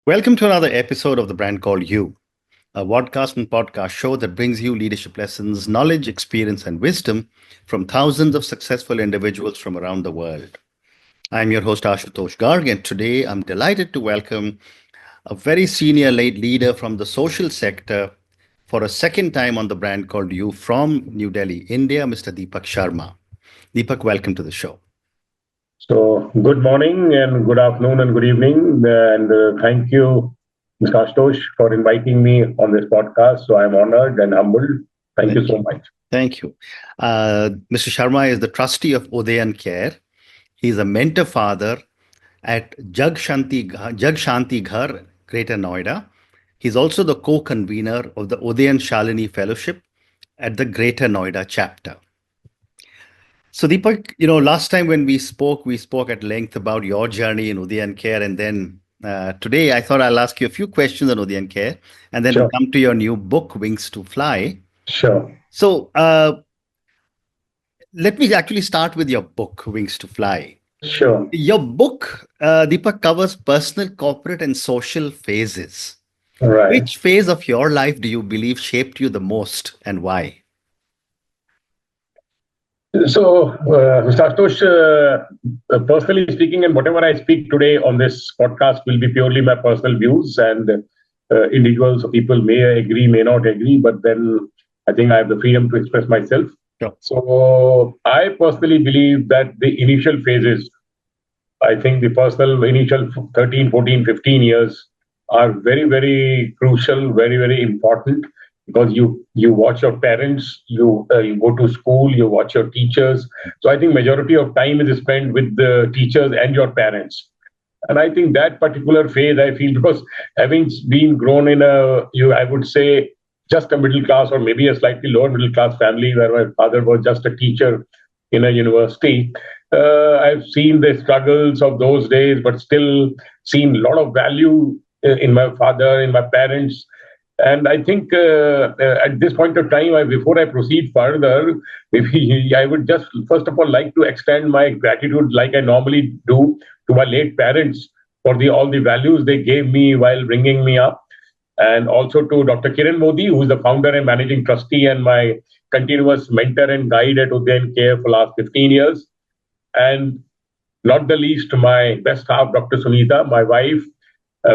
Welcome to another episode of The Brand Called You, a podcast and podcast show that brings you leadership lessons, knowledge, experience, and wisdom from thousands of successful individuals from around the world. I'm your host, Ashutosh Garg, and today I'm delighted to welcome a very senior late leader from the social sector for a second time on The Brand Called You from New Delhi, India, Mr. Deepak Sharma. Deepak, welcome to the show. So, good morning and good afternoon and good evening. And thank you, Mr. Ashutosh, for inviting me on this podcast. So, I'm honored and humbled. Thank you so much. Thank you. Mr. Sharma is the trustee of Udayan Care. He's a mentor father at Shanti Ghar, Greater Noida. He's also the co-convener of the Udayan Shalini Fellowship at the Greater Noida chapter. So Deepak, last time when we spoke at length about your journey in Udayan Care, and then today I thought I'll ask you a few questions on Udayan Care, and then we'll come to your new book, Wings to Fly. Sure. So let me actually start with your book, Wings to Fly. Sure. Your book, Deepak, covers personal, corporate, and social phases. Right. Which phase of your life do you believe shaped you the most, and why? So, Mr. Ashutosh, personally speaking, and whatever I speak today on this podcast will be purely my personal views, and individuals or people may agree, may not agree, but then I think I have the freedom to express myself. Sure. So, I personally believe that the initial phases, I think the personal initial 13, 14, 15 years are very, very crucial, very, very important, because you watch your parents, you go to school, you watch your teachers. So I think majority of time is spent with the teachers and your parents. And I think that particular phase, I feel, because having been grown in I would say, just a middle class or maybe a slightly lower middle class family where my father was just a teacher in a university, I've seen the struggles of those days, but still seen a lot of value in my father, in my parents. And I think at this point of time, before I proceed further, maybe I would just first of all like to extend my gratitude, like I normally do, to my late parents for all the values they gave me while bringing me up, and also to Dr. Kiran Modi, who is the founder and managing trustee and my continuous mentor and guide at Udayan Care for the last 15 years, and not the least my best half, Dr. Sunita, my wife,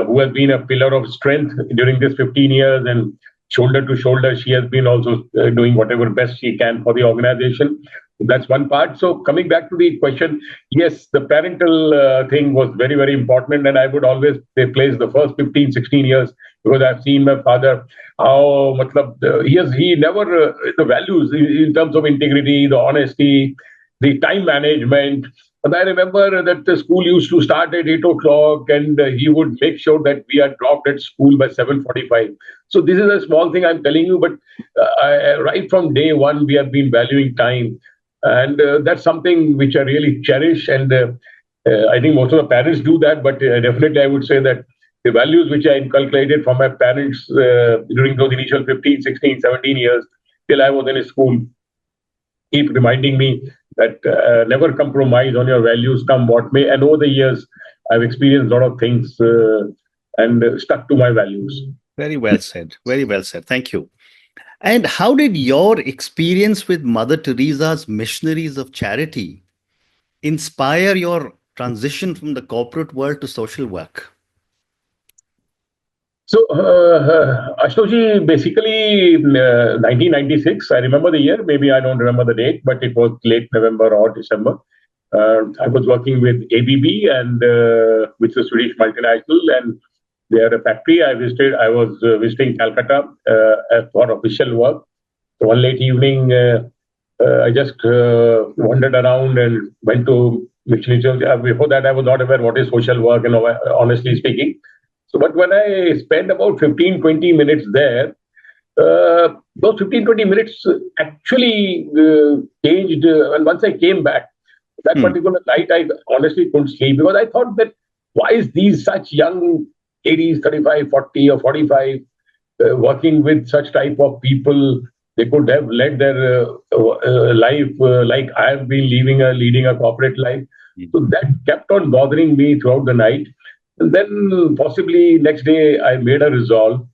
who has been a pillar of strength during this 15 years, and shoulder to shoulder, she has been also doing whatever best she can for the organization. That's one part. So coming back to the question, yes, the parental thing was very, very important. And I would always place the first 15, 16 years, because I've seen my father, how he never, the values in terms of integrity, the honesty, the time management. And I remember that the school used to start at 8 o'clock, and he would make sure that we are dropped at school by 7:45. So this is a small thing I'm telling you, but right from day one, we have been valuing time. And that's something which I really cherish. And I think most of the parents do that, but definitely I would say that the values which I inculcated from my parents during those initial 15, 16, 17 years till I was in school keep reminding me that never compromise on your values, come what may. And over the years, I've experienced a lot of things and stuck to my values. Very well said. Very well said. Thank you. And how did your experience with Mother Teresa's Missionaries of Charity inspire your transition from the corporate world to social work? So, Ashtoji, basically 1996, I remember the year, maybe I don't remember the date, but it was late November or December. I was working with ABB, and which is a Swedish multinational, and they are a factory. I was visiting Calcutta for official work. So one late evening, I just wandered around and went to Missionaries. Before that, I was not aware what is social work, and honestly speaking. So, but when I spent about 15, 20 minutes there, those 15, 20 minutes actually changed. And once I came back, that particular night, I honestly couldn't sleep, because I thought that why is these such young 80s, 35, 40 or 45 working with such type of people? They could have led their life like I have been leading a corporate life. So that kept on bothering me throughout the night. And then possibly next day I made a resolve.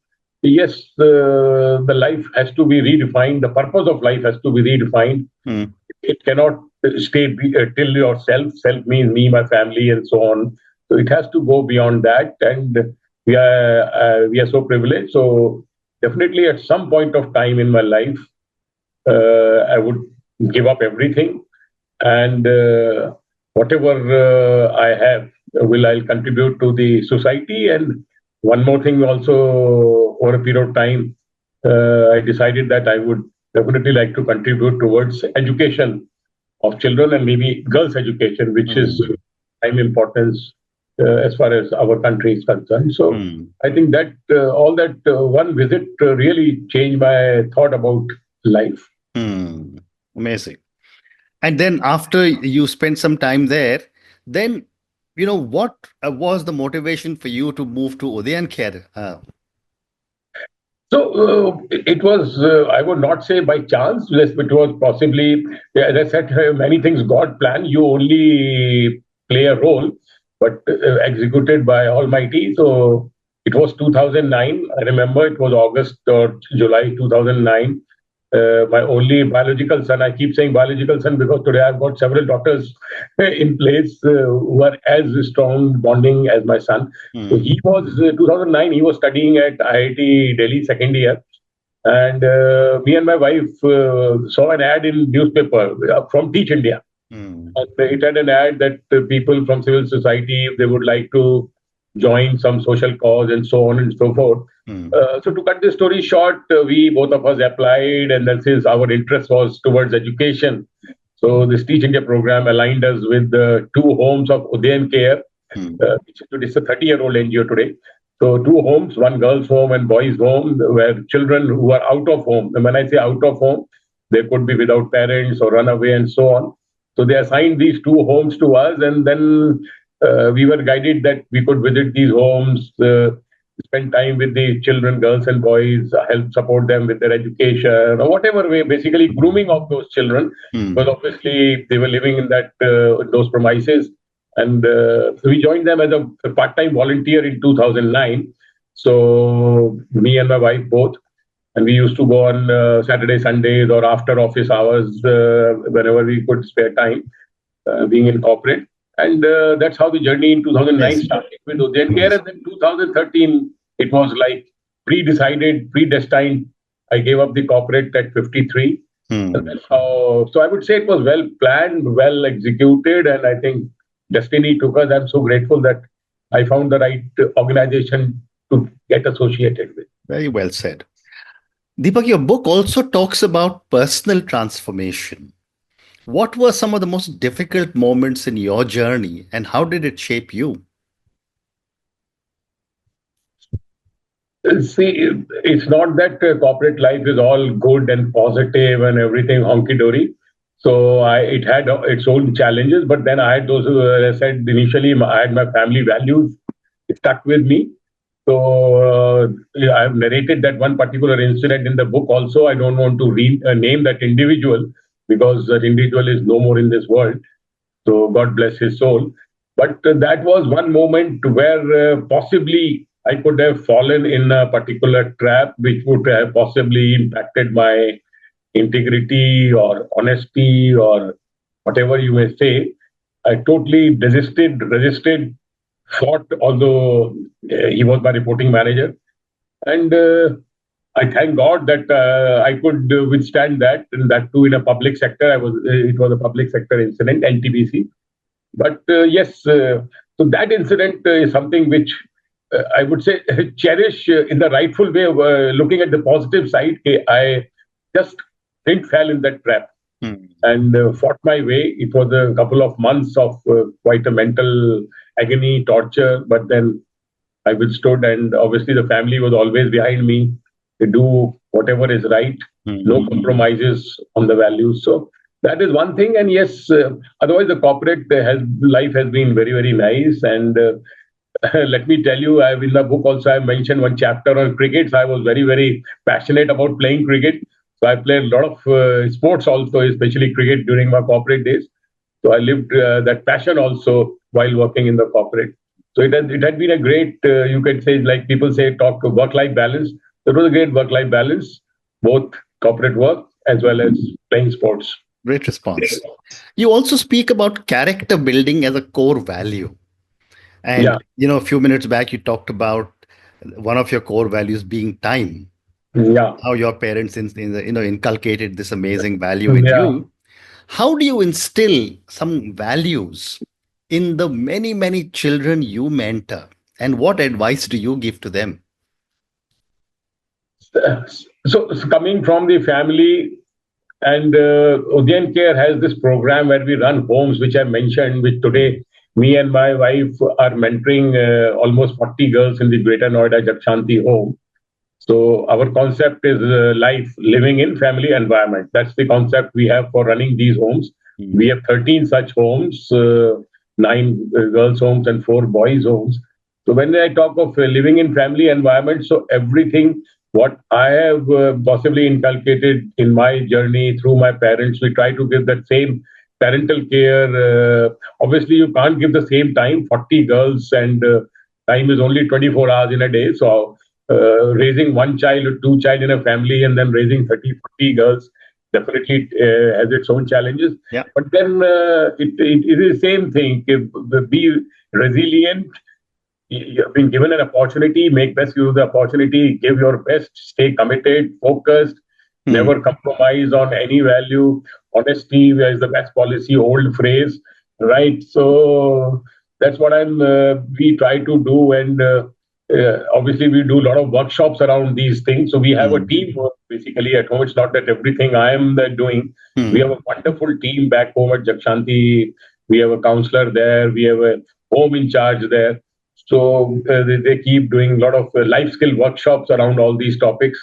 Yes, the life has to be redefined. The purpose of life has to be redefined. Mm. It cannot till yourself. Self means me, my family, and so on. So it has to go beyond that. And we are so privileged. So definitely, at some point of time in my life, I would give up everything, and whatever I have will I'll contribute to the society. And one more thing also, over a period of time, I decided that I would definitely like to contribute towards education of children, and maybe girls' education, which is Mm. prime importance as far as our country is concerned. So Mm. I think that all that one visit really changed my thought about life. Mm. Amazing. And then after you spent some time there, then what was the motivation for you to move to Udayan Care? So it was, I would not say by chance, yes, it was possibly, as I said, many things God planned. You only play a role, but executed by Almighty. So it was 2009. I remember it was August or July 2009. My only biological son, I keep saying biological son because today I've got several daughters in place who are as strong bonding as my son. So Mm. he was 2009. He was studying at IIT Delhi second year, and me and my wife saw an ad in newspaper from Teach India. Mm. And it had an ad that people from civil society, if they would like to join some social cause and so on and so forth. Mm. So to cut the story short, we both of us applied, and then since our interest was towards education, so this Teach India program aligned us with the two homes of Udayan Care, Mm. which is a 30-year-old NGO today. So two homes, one girls' home and boys' home, where children who are out of home, and when I say out of home, they could be without parents or run away and so on. So they assigned these two homes to us, and then we were guided that we could visit these homes, spend time with the children, girls and boys, help support them with their education or whatever way, basically grooming of those children, because Mm. obviously they were living in that those premises. And so we joined them as a part-time volunteer in 2009. So me and my wife both, and we used to go on Saturday, Sundays, or after office hours, whenever we could spare time, being in corporate. And that's how the journey in 2009 Amazing. started with Udayan Care. Amazing. And then 2013, it was like pre-decided, predestined. I gave up the corporate at 53. And Mm. that's how, so I would say it was well planned, well executed, and I think destiny took us. I'm so grateful that I found the right organization to get associated with. Very well said. Deepak, your book also talks about personal transformation. What were some of the most difficult moments in your journey and how did it shape you? See, it's not that corporate life is all good and positive and everything honky dory. So it had its own challenges, but then I had those, as I said initially, I had my family values stuck with me. So yeah, I've narrated that one particular incident in the book also. I don't want to name that individual because that individual is no more in this world. So God bless his soul. But that was one moment where possibly I could have fallen in a particular trap which would have possibly impacted my integrity or honesty or whatever you may say. I totally resisted, fought, although he was my reporting manager. And I thank God that I could withstand that, and that too in a public sector. It was a public sector incident, NTBC. But yes, so that incident is something which I would say cherish in the rightful way of looking at the positive side. I just didn't fall in that trap Mm. and fought my way. It was a couple of months of quite a mental agony, torture, but then I withstood, and obviously the family was always behind me to do whatever is right, no Mm. compromises on the values. So that is one thing. And yes, otherwise the corporate life has been very very nice. And let me tell you, I've in the book also I mentioned one chapter on cricket. So I was very very passionate about playing cricket. So I played a lot of sports also, especially cricket during my corporate days. So I lived that passion also while working in the corporate. So it had been a great, you could say, like people say, talk work-life balance. It was a great work-life balance, both corporate work as well as playing sports. Great response. You also speak about character building as a core value. Yeah, And, a few minutes back, you talked about one of your core values being time, yeah, how your parents inculcated this amazing value with yeah. you. How do you instill some values in the many, many children you mentor? And what advice do you give to them? So coming from the family, and Udayan Care has this program where we run homes, which I mentioned, which today me and my wife are mentoring almost 40 girls in the Greater Noida Jagshanti home. So our concept is life living in family environment. That's the concept we have for running these homes. We Mm. have 13 such homes, nine girls homes and four boys homes. So when I talk of living in family environment, so everything what I have possibly inculcated in my journey through my parents, we try to give that same parental care. Obviously, you can't give the same time, 40 girls, and time is only 24 hours in a day. So raising one child or two child in a family and then raising 30, 40 girls definitely has its own challenges. Yeah. But then it is the same thing. Be resilient. You have been given an opportunity, make best use of the opportunity, give your best, stay committed, focused, Hmm. never compromise on any value. Honesty is the best policy, old phrase, right? So that's what we try to do. And obviously, we do a lot of workshops around these things. So we have a Hmm. team basically at home. It's not that everything I am doing. We have Hmm. a wonderful team back home at Jagshanti. We have a counselor there. We have a home in charge there. So they keep doing a lot of life skill workshops around all these topics.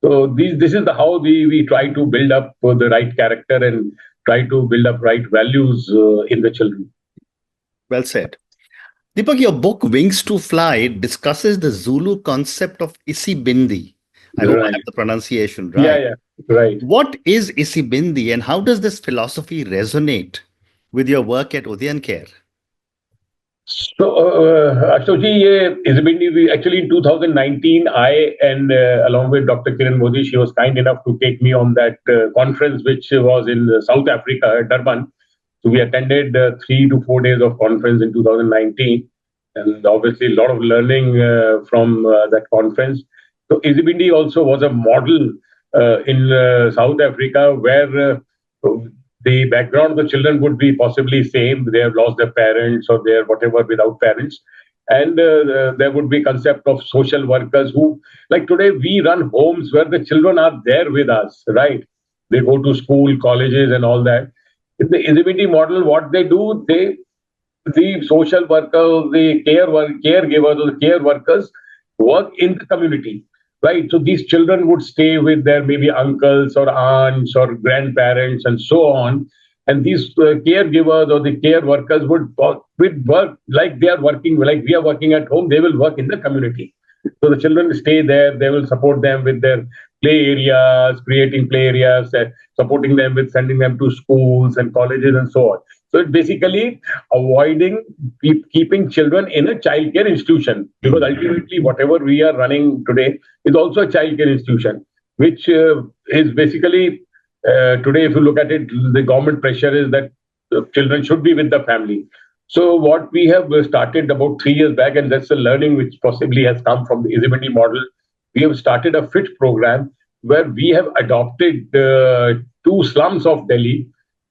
So this is how we try to build up the right character and try to build up right values in the children. Well said. Deepak, your book Wings to Fly discusses the Zulu concept of Isibindi. I hope I Right. have the pronunciation Yeah, right. yeah, right. What is Isibindi and how does this philosophy resonate with your work at Udayan Care? So, Ashokji, Isibindi, actually in 2019, I and along with Dr. Kiran Modi, she was kind enough to take me on that conference, which was in South Africa, Durban. So we attended 3 to 4 days of conference in 2019, and obviously a lot of learning from that conference. So Isibindi also was a model in South Africa where the background of the children would be possibly same. They have lost their parents or they're whatever without parents. And there would be concept of social workers who, like today, we run homes where the children are there with us, right? They go to school, colleges, and all that. In the Isibindi model, what they do, the social workers, the caregivers, or the care workers work in the community, right? So these children would stay with their maybe uncles or aunts or grandparents and so on. And these caregivers or the care workers would work like they are working, like we are working at home, they will work in the community. So the children stay there, they will support them with their play areas, creating play areas, supporting them with sending them to schools and colleges and so on. So it's basically avoiding keeping children in a childcare institution because Hmm. ultimately whatever we are running today is also a childcare institution, which is basically today if you look at it, the government pressure is that children should be with the family. So what we have started about 3 years back, and that's a learning which possibly has come from the Isibindi model. We have started a FIT program where we have adopted two slums of Delhi.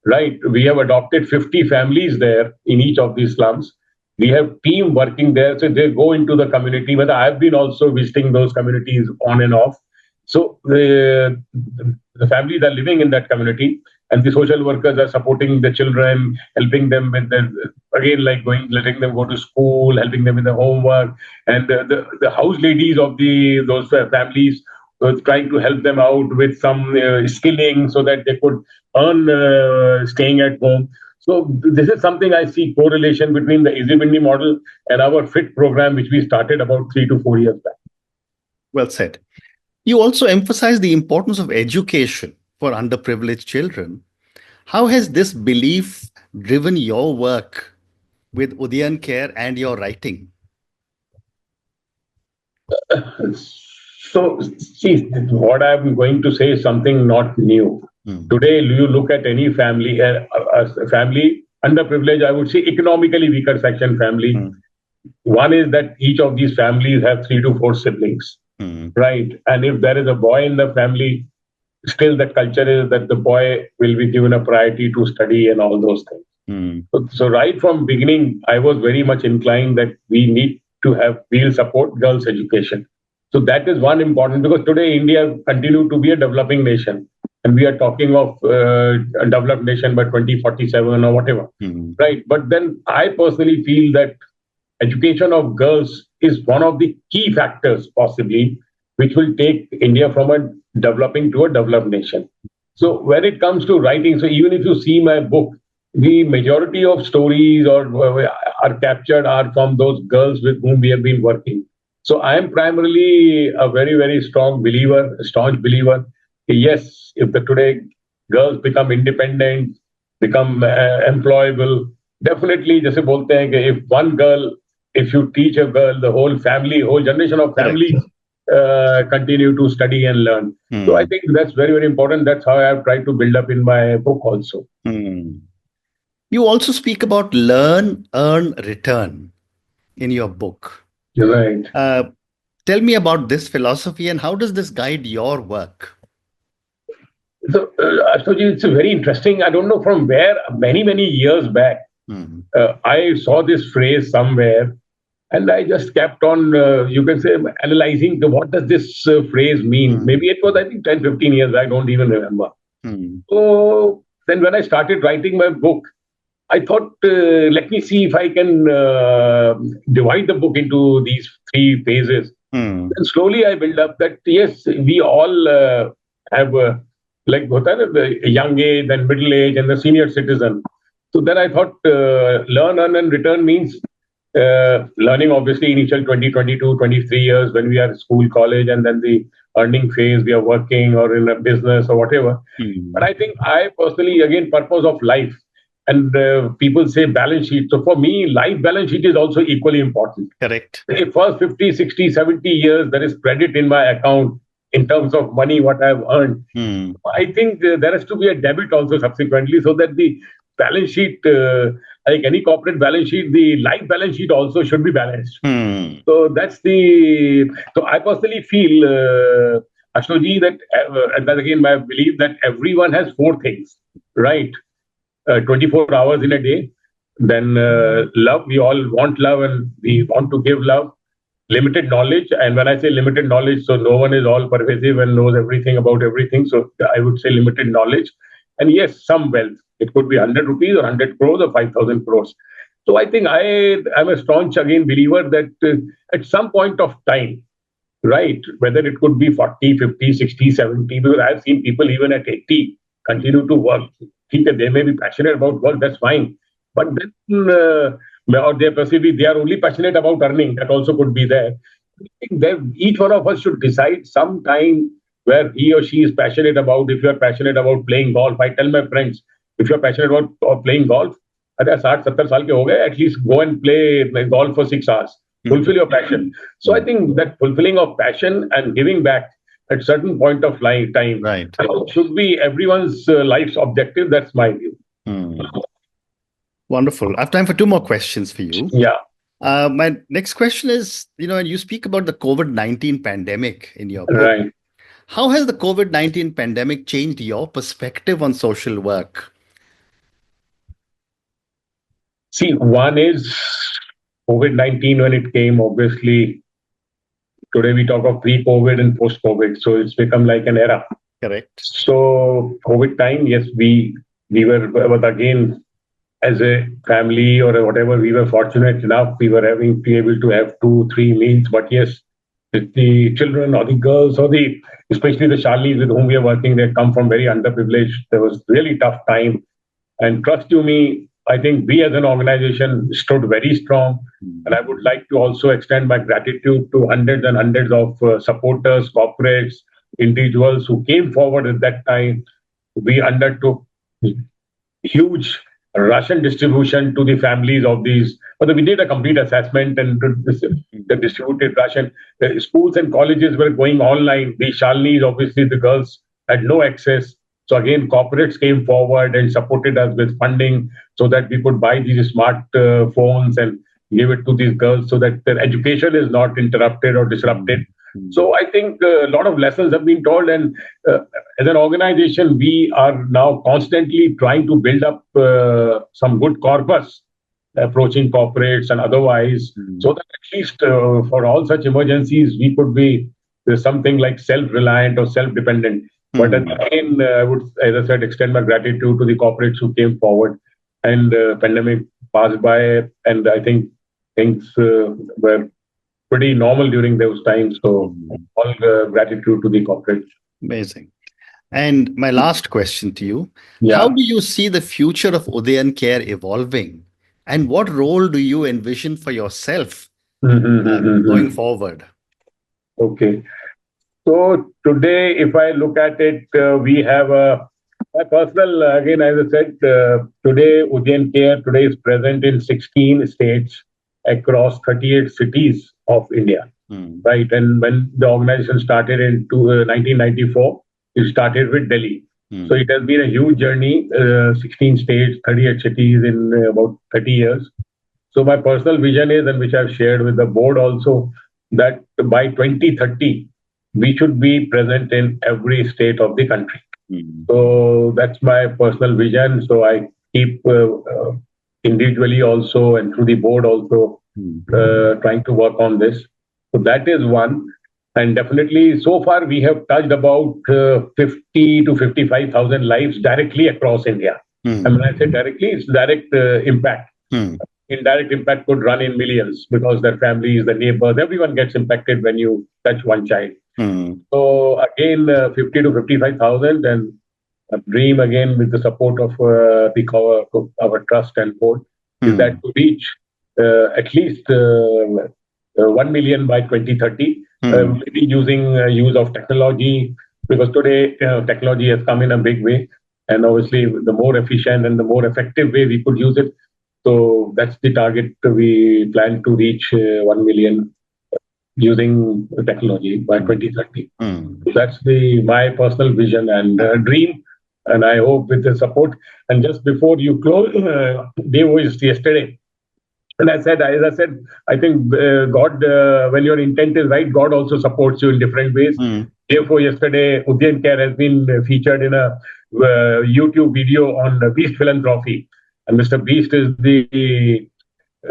Right, we have adopted 50 families there in each of these slums. We have team working there, so they go into the community. But I've been also visiting those communities on and off. So the families are living in that community, and the social workers are supporting the children, helping them with their again like going, letting them go to school, helping them with the homework, and the house ladies of the those families trying to help them out with some skilling so that they could earn staying at home. So this is something I see correlation between the Isibindi model and our FIT program, which we started about 3 to 4 years back. Well said. You also emphasize the importance of education for underprivileged children. How has this belief driven your work with Udayan Care and your writing? So, see, what I'm going to say is something not new. Mm. Today, you look at any family, a family, underprivileged, I would say economically weaker section family. Mm. One is that each of these families have 3 to 4 siblings, Mm. right? And if there is a boy in the family, still the culture is that the boy will be given a priority to study and all those things. Mm. So right from beginning, I was very much inclined that we'll support girls' education. So that is one important, because today India continue to be a developing nation, and we are talking of a developed nation by 2047 or whatever, Mm. right? But then I personally feel that education of girls is one of the key factors possibly which will take India from a developing to a developed nation. So when it comes to writing, so even if you see my book, the majority of stories or are captured are from those girls with whom we have been working. So I am primarily a very, very strong believer, a staunch believer. Yes, if the today girls become independent, become employable, definitely जैसे बोलते हैं कि if one girl, if you teach a girl, the whole family, whole generation of Correct. families continue to study and learn. So I Mm. think that's very, very important. That's how I have tried to build up in my book also. Mm. You also speak about learn, earn, return in your book. Right. Uh, Tell me about this philosophy and how does this guide your work? So, Ashtoji, it's very interesting. I don't know from where, many, many years back, Mm. I saw this phrase somewhere, and I just kept on, you can say, analyzing what does this phrase mean. Mm. Maybe it was, I think, 10, 15 years. I don't even remember. Mm. So then when I started writing my book, I thought, let me see if I can divide the book into these 3 phases. Mm. And slowly I build up that, yes, we all have, like, hota hai na, the young age, then middle age, and the senior citizen. So then I thought, learn, earn, and return means learning, obviously, initial 20, 22, 23 years when we are at school, college, and then the earning phase, we are working or in a business or whatever. But Mm. I think I personally, again, purpose of life. And people say balance sheet. So for me, life balance sheet is also equally important. Correct. The first 50, 60, 70 years, there is credit in my account in terms of money, what I've earned. Mm. I think there has to be a debit also subsequently, so that the balance sheet, like any corporate balance sheet, the life balance sheet also should be balanced. Mm. So that's the. So I personally feel, Ashtoji, that and that again my belief that everyone has 4 things, right? 24 hours in a day. Then love, we all want love and we want to give love. Limited knowledge, and when I say limited knowledge, so no one is all pervasive and knows everything about everything. So I would say limited knowledge, and yes, some wealth. It could be 100 rupees or 100 crores or 5,000 crores. So I think I'm a staunch again believer that at some point of time, right, whether it could be 40, 50, 60, 70, because I've seen people even at 80 continue to work. Think that they may be passionate about work, that's fine. But then, or they are only passionate about earning, that also could be there. I think that each one of us should decide some time where he or she is passionate about. If you are passionate about playing golf, I tell my friends, if you're passionate about playing golf, अरे 60-70 साल के हो गए, at least go and play golf for 6 hours. Fulfill your passion. So I think that fulfilling of passion and giving back at certain point of time Right. should be everyone's life's objective. That's my view. Mm. Wonderful. I have time for 2 more questions for you. Yeah. My next question is, you speak about the COVID-19 pandemic in your book. Right. How has the COVID-19 pandemic changed your perspective on social work? See, one is COVID-19 when it came, obviously, today we talk of pre-COVID and post-COVID. So it's become like an era. Correct. So COVID time, yes, we were, but again, as a family or whatever, we were fortunate enough. We were having be able to have 2, 3 meals. But yes, the children or the girls or especially the Charlies with whom we are working, they come from very underprivileged. There was really tough time. And trust you me, I think we as an organization stood very strong. And I would like to also extend my gratitude to hundreds and hundreds of supporters, corporates, individuals who came forward at that time. We undertook huge ration distribution to the families of these. But we did a complete assessment and the distributed ration. The schools and colleges were going online. The Shalnis, obviously, the girls had no access. So again, corporates came forward and supported us with funding so that we could buy these smart phones and give it to these girls so that their education is not interrupted or disrupted. So I think a lot of lessons have been told, and as an organization, we are now constantly trying to build up some good corpus, approaching corporates and otherwise, so that at least for all such emergencies, we could be something like self-reliant or self-dependent. But again, I would, as I said, extend my gratitude to the corporates who came forward, and pandemic passed by, and I think things were pretty normal during those times. So all gratitude to the corporate. Amazing. And my last question to you, Yeah. how do you see the future of Udayan Care evolving? And what role do you envision for yourself going forward? Okay. So today, if I look at it, we have my personal, again, as I said, today Udayan Care today is present in 16 states across 38 cities of India, right? And when the organization started in 1994, it started with Delhi. So it has been a huge journey, 16 states, 38 cities in about 30 years. So my personal vision is, and which I've shared with the board also, that by 2030, we should be present in every state of the country. So that's my personal vision. So I keep individually also and through the board also trying to work on this. So that is one. And definitely, so far we have touched about 50 to 55,000 lives directly across India. And when I say directly, it's direct impact. Indirect impact could run in millions because their families, the neighbors, everyone gets impacted when you touch one child. So again, 50 to 55,000, and a dream again with the support of our trust and board is that to reach at least 1 million by 2030, maybe using use of technology, because today technology has come in a big way, and obviously the more efficient and the more effective way we could use it. So that's the target. We plan to reach 1 million using technology by 2030. So that's my personal vision and dream, and I hope with the support. And just before you close, day was yesterday. And as I said, I think God, when your intent is right, God also supports you in different ways. Therefore, yesterday, Udayan Care has been featured in a YouTube video on Beast Philanthropy. And Mr. Beast is the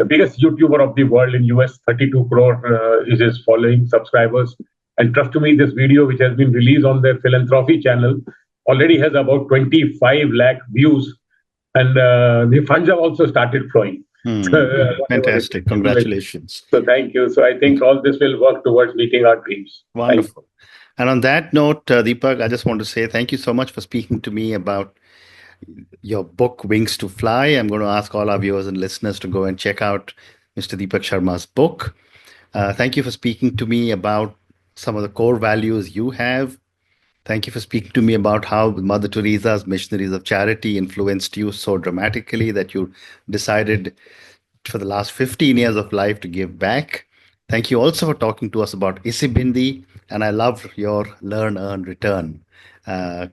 biggest YouTuber of the world in US. 32 crore is his following subscribers. And trust to me, this video, which has been released on their philanthropy channel, already has about 25 lakh views. And the funds have also started flowing. Fantastic. Congratulations. So thank you. So I think all this will work towards meeting our dreams. Wonderful. And on that note, Deepak, I just want to say thank you so much for speaking to me about your book, Wings to Fly. I'm going to ask all our viewers and listeners to go and check out Mr. Deepak Sharma's book. Thank you for speaking to me about some of the core values you have. Thank you for speaking to me about how Mother Teresa's Missionaries of Charity influenced you so dramatically that you decided for the last 15 years of life to give back. Thank you also for talking to us about Isibindi, and I love your learn, earn, return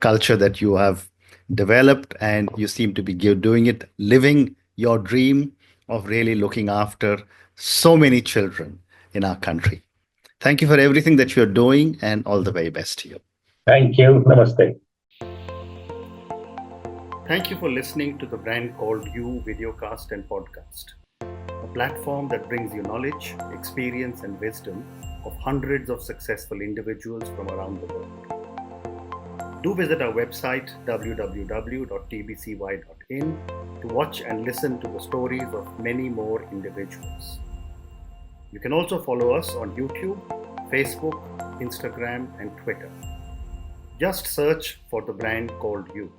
culture that you have developed, and you seem to be doing it, living your dream of really looking after so many children in our country. Thank you for everything that you're doing, and all the very best to you. Thank you. Namaste. Thank you for listening to the Brand Called You videocast and podcast, a platform that brings you knowledge, experience, and wisdom of hundreds of successful individuals from around the world. Do visit our website www.tbcy.in to watch and listen to the stories of many more individuals. You can also follow us on YouTube, Facebook, Instagram, and Twitter. Just search for the Brand Called You.